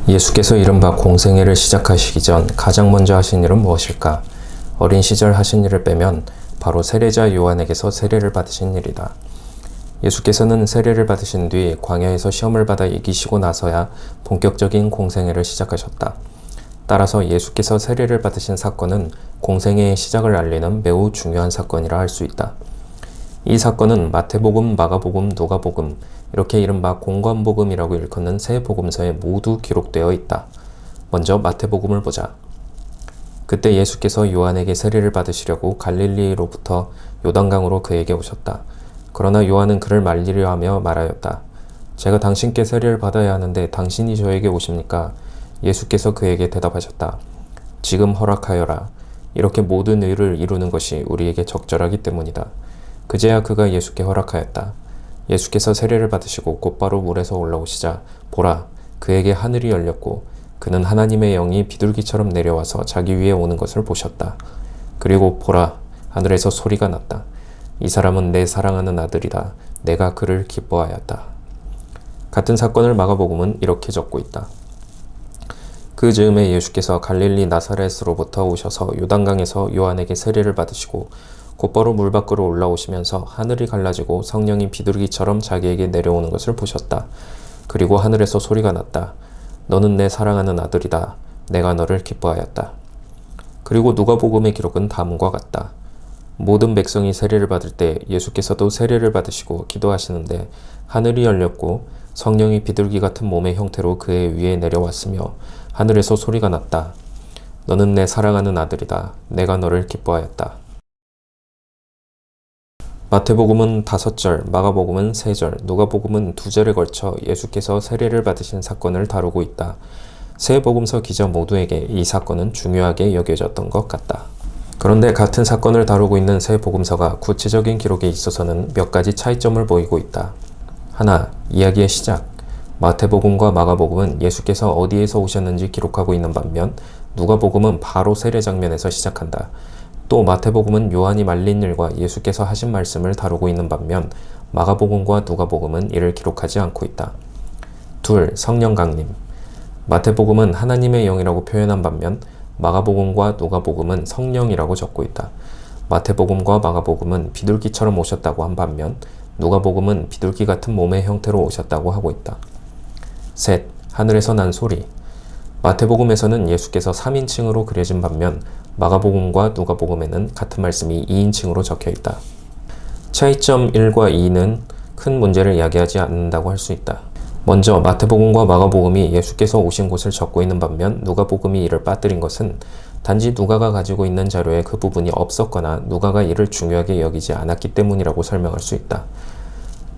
예수께서 이른바 공생애를 시작하시기 전 가장 먼저 하신 일은 무엇일까? 어린 시절 하신 일을 빼면 바로 세례자 요한에게서 세례를 받으신 일이다. 예수께서는 세례를 받으신 뒤 광야에서 시험을 받아 이기시고 나서야 본격적인 공생애를 시작하셨다. 따라서 예수께서 세례를 받으신 사건은 공생애의 시작을 알리는 매우 중요한 사건이라 할 수 있다. 이 사건은 마태복음, 마가복음, 누가복음, 이렇게 이른바 공관복음이라고 일컫는 세 복음서에 모두 기록되어 있다. 먼저 마태복음을 보자. 그때 예수께서 요한에게 세례를 받으시려고 갈릴리로부터 요단강으로 그에게 오셨다. 그러나 요한은 그를 말리려 하며 말하였다. 제가 당신께 세례를 받아야 하는데 당신이 저에게 오십니까? 예수께서 그에게 대답하셨다. 지금 허락하여라. 이렇게 모든 의를 이루는 것이 우리에게 적절하기 때문이다. 그제야 그가 예수께 허락하였다. 예수께서 세례를 받으시고 곧바로 물에서 올라오시자 보라, 그에게 하늘이 열렸고 그는 하나님의 영이 비둘기처럼 내려와서 자기 위에 오는 것을 보셨다. 그리고 보라, 하늘에서 소리가 났다. 이 사람은 내 사랑하는 아들이다. 내가 그를 기뻐하였다. 같은 사건을 마가복음은 이렇게 적고 있다. 그 즈음에 예수께서 갈릴리 나사렛으로부터 오셔서 요단강에서 요한에게 세례를 받으시고 곧바로 물 밖으로 올라오시면서 하늘이 갈라지고 성령이 비둘기처럼 자기에게 내려오는 것을 보셨다. 그리고 하늘에서 소리가 났다. 너는 내 사랑하는 아들이다. 내가 너를 기뻐하였다. 그리고 누가복음의 기록은 다음과 같다. 모든 백성이 세례를 받을 때 예수께서도 세례를 받으시고 기도하시는데 하늘이 열렸고 성령이 비둘기 같은 몸의 형태로 그의 위에 내려왔으며 하늘에서 소리가 났다. 너는 내 사랑하는 아들이다. 내가 너를 기뻐하였다. 마태복음은 5절, 마가복음은 3절, 누가복음은 2절에 걸쳐 예수께서 세례를 받으신 사건을 다루고 있다. 세 복음서 기자 모두에게 이 사건은 중요하게 여겨졌던 것 같다. 그런데 같은 사건을 다루고 있는 세 복음서가 구체적인 기록에 있어서는 몇 가지 차이점을 보이고 있다. 하나, 이야기의 시작. 마태복음과 마가복음은 예수께서 어디에서 오셨는지 기록하고 있는 반면 누가복음은 바로 세례 장면에서 시작한다. 또 마태복음은 요한이 말린 일과 예수께서 하신 말씀을 다루고 있는 반면 마가복음과 누가복음은 이를 기록하지 않고 있다. 둘, 성령 강림. 마태복음은 하나님의 영이라고 표현한 반면 마가복음과 누가복음은 성령이라고 적고 있다. 마태복음과 마가복음은 비둘기처럼 오셨다고 한 반면 누가복음은 비둘기 같은 몸의 형태로 오셨다고 하고 있다. 셋, 하늘에서 난 소리. 마태복음에서는 예수께서 3인칭으로 그려진 반면 마가복음과 누가복음에는 같은 말씀이 2인칭으로 적혀 있다. 차이점 1과 2는 큰 문제를 야기하지 않는다고 할 수 있다. 먼저 마태복음과 마가복음이 예수께서 오신 곳을 적고 있는 반면 누가복음이 이를 빠뜨린 것은 단지 누가가 가지고 있는 자료에 그 부분이 없었거나 누가가 이를 중요하게 여기지 않았기 때문이라고 설명할 수 있다.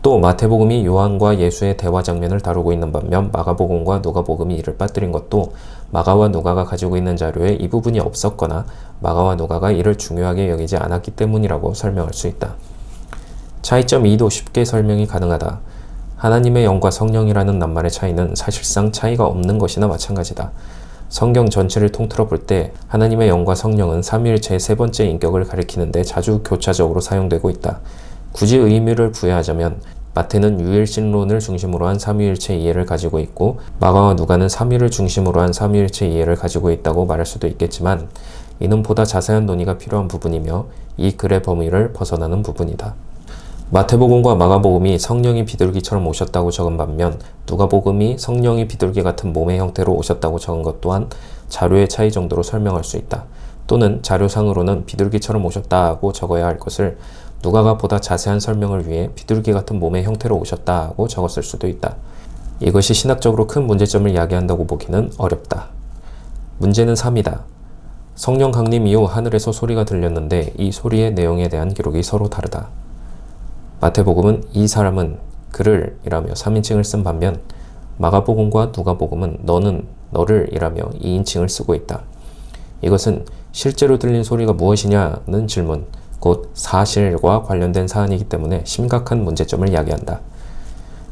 또 마태복음이 요한과 예수의 대화 장면을 다루고 있는 반면 마가복음과 누가복음이 이를 빠뜨린 것도 마가와 누가가 가지고 있는 자료에 이 부분이 없었거나 마가와 누가가 이를 중요하게 여기지 않았기 때문이라고 설명할 수 있다. 차이점 2도 쉽게 설명이 가능하다. 하나님의 영과 성령이라는 낱말의 차이는 사실상 차이가 없는 것이나 마찬가지다. 성경 전체를 통틀어 볼 때 하나님의 영과 성령은 삼위일체의 세 번째 인격을 가리키는데 자주 교차적으로 사용되고 있다. 굳이 의미를 부여하자면 마태는 유일신론을 중심으로 한 삼위일체 이해를 가지고 있고 마가와 누가는 삼위를 중심으로 한 삼위일체 이해를 가지고 있다고 말할 수도 있겠지만 이는 보다 자세한 논의가 필요한 부분이며 이 글의 범위를 벗어나는 부분이다. 마태복음과 마가복음이 성령이 비둘기처럼 오셨다고 적은 반면 누가복음이 성령이 비둘기 같은 몸의 형태로 오셨다고 적은 것 또한 자료의 차이 정도로 설명할 수 있다. 또는 자료상으로는 비둘기처럼 오셨다고 적어야 할 것을 누가가 보다 자세한 설명을 위해 비둘기 같은 몸의 형태로 오셨다고 적었을 수도 있다. 이것이 신학적으로 큰 문제점을 야기한다고 보기는 어렵다. 문제는 3이다. 성령 강림 이후 하늘에서 소리가 들렸는데 이 소리의 내용에 대한 기록이 서로 다르다. 마태복음은 이 사람은 그를 이라며 3인칭을 쓴 반면 마가복음과 누가복음은 너는 너를 이라며 2인칭을 쓰고 있다. 이것은 실제로 들린 소리가 무엇이냐는 질문, 곧 사실과 관련된 사안이기 때문에 심각한 문제점을 야기한다.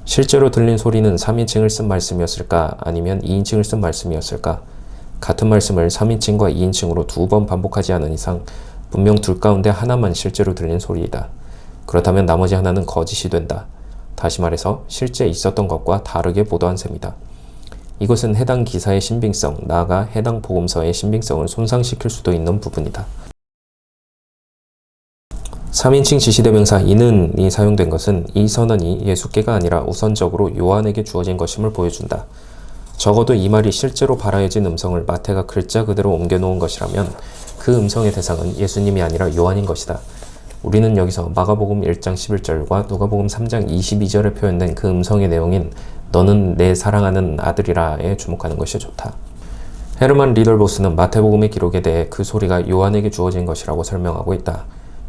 실제로 들린 소리는 3인칭을 쓴 말씀이었을까 아니면 2인칭을 쓴 말씀이었을까? 같은 말씀을 3인칭과 2인칭으로 2번 반복하지 않은 이상 분명 둘 가운데 하나만 실제로 들린 소리이다. 그렇다면 나머지 하나는 거짓이 된다. 다시 말해서 실제 있었던 것과 다르게 보도한 셈이다. 이것은 해당 기사의 신빙성, 나아가 해당 복음서의 신빙성을 손상시킬 수도 있는 부분이다. 3인칭 지시대명사 이는이 사용된 것은 이 선언이 예수께가 아니라 우선적으로 요한에게 주어진 것임을 보여준다. 적어도 이 말이 실제로 발하여진 음성을 마태가 글자 그대로 옮겨놓은 것이라면 그 음성의 대상은 예수님이 아니라 요한인 것이다. 우리는 여기서 마가복음 1장 11절과 누가복음 3장 22절에 표현된 그 음성의 내용인 너는 내 사랑하는 아들이라에 주목하는 것이 좋다. 헤르만 리덜보스는 마태복음의 기록에 대해 그 소리가 요한에게 주어진 것이라고 설명하고 있다.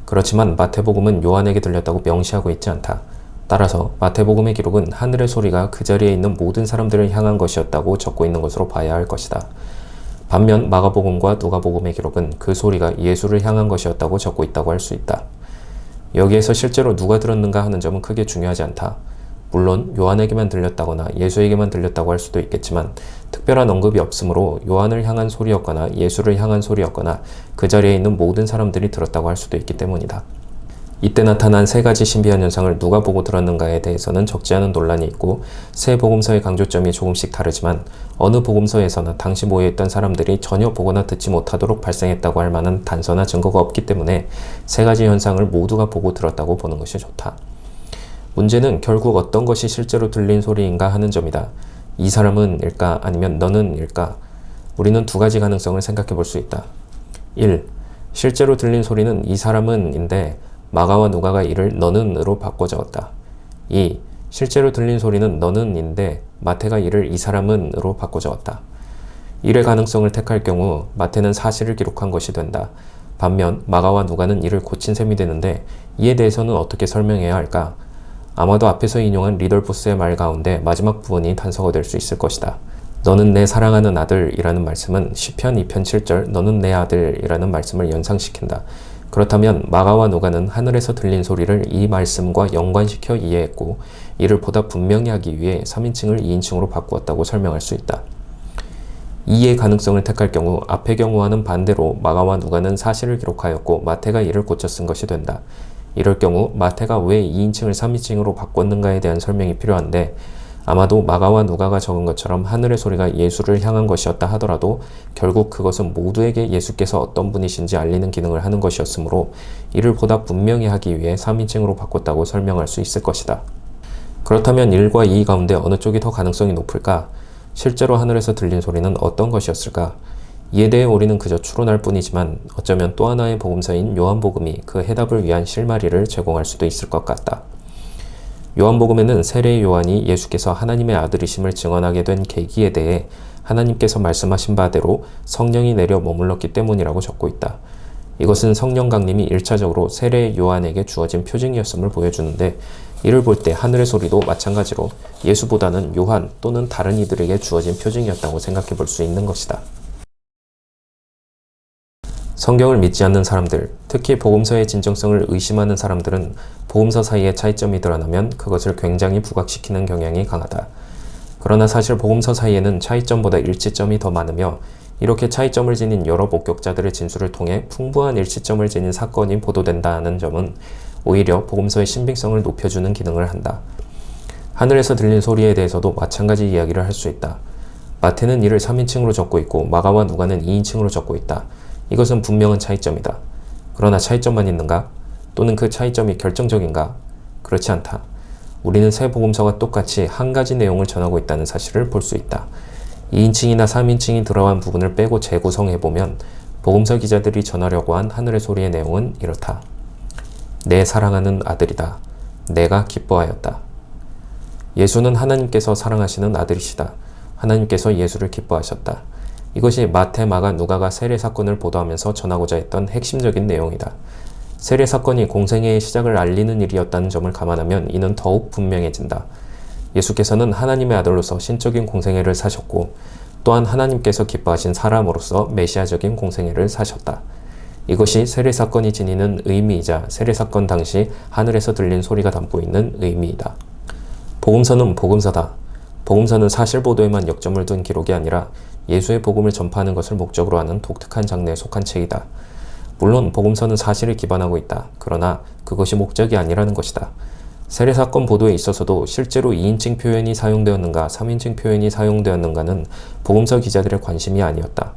그렇지만 마태복음은 요한에게 들렸다고 명시하고 있지 않다. 따라서 마태복음의 기록은 하늘의 소리가 그 자리에 있는 모든 사람들을 향한 것이었다고 적고 있는 것으로 봐야 할 것이다. 반면 마가복음과 누가복음의 기록은 그 소리가 예수를 향한 것이었다고 적고 있다고 할 수 있다. 여기에서 실제로 누가 들었는가 하는 점은 크게 중요하지 않다. 물론 요한에게만 들렸다거나 예수에게만 들렸다고 할 수도 있겠지만 특별한 언급이 없으므로 요한을 향한 소리였거나 예수를 향한 소리였거나 그 자리에 있는 모든 사람들이 들었다고 할 수도 있기 때문이다. 이때 나타난 세 가지 신비한 현상을 누가 보고 들었는가에 대해서는 적지 않은 논란이 있고 세 복음서의 강조점이 조금씩 다르지만 어느 복음서에서나 당시 모여있던 사람들이 전혀 보거나 듣지 못하도록 발생했다고 할 만한 단서나 증거가 없기 때문에 세 가지 현상을 모두가 보고 들었다고 보는 것이 좋다. 문제는 결국 어떤 것이 실제로 들린 소리인가 하는 점이다. 이 사람은 일까 아니면 너는 일까? 우리는 두 가지 가능성을 생각해 볼 수 있다. 1. 실제로 들린 소리는 이 사람은 인데 마가와 누가가 이를 너는으로 바꿔 적었다. 2. 실제로 들린 소리는 너는 인데 마태가 이를 이 사람은으로 바꿔 적었다. 1의 가능성을 택할 경우 마태는 사실을 기록한 것이 된다. 반면 마가와 누가는 이를 고친 셈이 되는데 이에 대해서는 어떻게 설명해야 할까? 아마도 앞에서 인용한 리덜포스의 말 가운데 마지막 부분이 단서가 될 수 있을 것이다. 너는 내 사랑하는 아들이라는 말씀은 시편 2편 7절 너는 내 아들이라는 말씀을 연상시킨다. 그렇다면 마가와 누가는 하늘에서 들린 소리를 이 말씀과 연관시켜 이해했고 이를 보다 분명히 하기 위해 3인칭을 2인칭으로 바꾸었다고 설명할 수 있다. 2의 가능성을 택할 경우 앞의 경우와는 반대로 마가와 누가는 사실을 기록하였고 마태가 이를 고쳐 쓴 것이 된다. 이럴 경우 마태가 왜 2인칭을 3인칭으로 바꿨는가에 대한 설명이 필요한데 아마도 마가와 누가가 적은 것처럼 하늘의 소리가 예수를 향한 것이었다 하더라도 결국 그것은 모두에게 예수께서 어떤 분이신지 알리는 기능을 하는 것이었으므로 이를 보다 분명히 하기 위해 3인칭으로 바꿨다고 설명할 수 있을 것이다. 그렇다면 1과 2 가운데 어느 쪽이 더 가능성이 높을까? 실제로 하늘에서 들린 소리는 어떤 것이었을까? 이에 대해 우리는 그저 추론할 뿐이지만 어쩌면 또 하나의 복음서인 요한복음이 그 해답을 위한 실마리를 제공할 수도 있을 것 같다. 요한복음에는 세례 요한이 예수께서 하나님의 아들이심을 증언하게 된 계기에 대해 하나님께서 말씀하신 바대로 성령이 내려 머물렀기 때문이라고 적고 있다. 이것은 성령 강림이 1차적으로 세례 요한에게 주어진 표징이었음을 보여주는데 이를 볼 때 하늘의 소리도 마찬가지로 예수보다는 요한 또는 다른 이들에게 주어진 표징이었다고 생각해 볼 수 있는 것이다. 성경을 믿지 않는 사람들, 특히 복음서의 진정성을 의심하는 사람들은 복음서 사이에 차이점이 드러나면 그것을 굉장히 부각시키는 경향이 강하다. 그러나 사실 복음서 사이에는 차이점보다 일치점이 더 많으며 이렇게 차이점을 지닌 여러 목격자들의 진술을 통해 풍부한 일치점을 지닌 사건이 보도된다는 점은 오히려 복음서의 신빙성을 높여주는 기능을 한다. 하늘에서 들린 소리에 대해서도 마찬가지 이야기를 할 수 있다. 마태는 이를 3인칭으로 적고 있고 마가와 누가는 2인칭으로 적고 있다. 이것은 분명한 차이점이다. 그러나 차이점만 있는가? 또는 그 차이점이 결정적인가? 그렇지 않다. 우리는 세 복음서가 똑같이 한 가지 내용을 전하고 있다는 사실을 볼 수 있다. 2인칭이나 3인칭이 들어간 부분을 빼고 재구성해보면 복음서 기자들이 전하려고 한 하늘의 소리의 내용은 이렇다. 내 사랑하는 아들이다. 내가 기뻐하였다. 예수는 하나님께서 사랑하시는 아들이시다. 하나님께서 예수를 기뻐하셨다. 이것이 마태, 마가, 누가가 세례 사건을 보도하면서 전하고자 했던 핵심적인 내용이다. 세례 사건이 공생애의 시작을 알리는 일이었다는 점을 감안하면 이는 더욱 분명해진다. 예수께서는 하나님의 아들로서 신적인 공생애를 사셨고 또한 하나님께서 기뻐하신 사람으로서 메시아적인 공생애를 사셨다. 이것이 세례 사건이 지니는 의미이자 세례 사건 당시 하늘에서 들린 소리가 담고 있는 의미이다. 복음서는 복음서다. 복음서는 사실 보도에만 역점을 둔 기록이 아니라 예수의 복음을 전파하는 것을 목적으로 하는 독특한 장르에 속한 책이다. 물론 복음서는 사실을 기반하고 있다. 그러나 그것이 목적이 아니라는 것이다. 세례사건 보도에 있어서도 실제로 2인칭 표현이 사용되었는가 3인칭 표현이 사용되었는가는 복음서 기자들의 관심이 아니었다.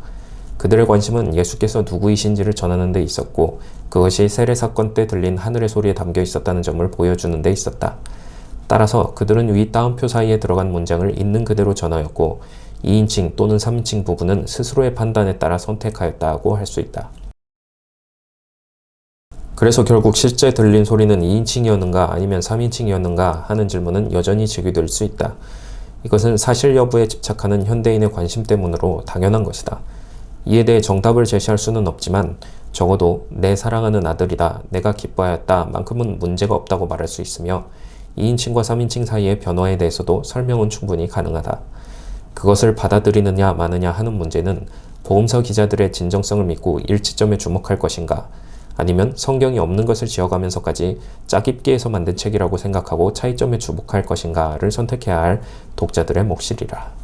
그들의 관심은 예수께서 누구이신지를 전하는 데 있었고 그것이 세례사건 때 들린 하늘의 소리에 담겨 있었다는 점을 보여주는 데 있었다. 따라서 그들은 위 따옴표 사이에 들어간 문장을 있는 그대로 전하였고 2인칭 또는 3인칭 부분은 스스로의 판단에 따라 선택하였다고 할 수 있다. 그래서 결국 실제 들린 소리는 2인칭이었는가 아니면 3인칭이었는가 하는 질문은 여전히 제기될 수 있다. 이것은 사실 여부에 집착하는 현대인의 관심 때문으로 당연한 것이다. 이에 대해 정답을 제시할 수는 없지만 적어도 내 사랑하는 아들이다, 내가 기뻐하였다 만큼은 문제가 없다고 말할 수 있으며 2인칭과 3인칭 사이의 변화에 대해서도 설명은 충분히 가능하다. 그것을 받아들이느냐 마느냐 하는 문제는 복음서 기자들의 진정성을 믿고 일치점에 주목할 것인가 아니면 성경이 없는 것을 지어가면서까지 짜깁기 해서 만든 책이라고 생각하고 차이점에 주목할 것인가를 선택해야 할 독자들의 몫이리라.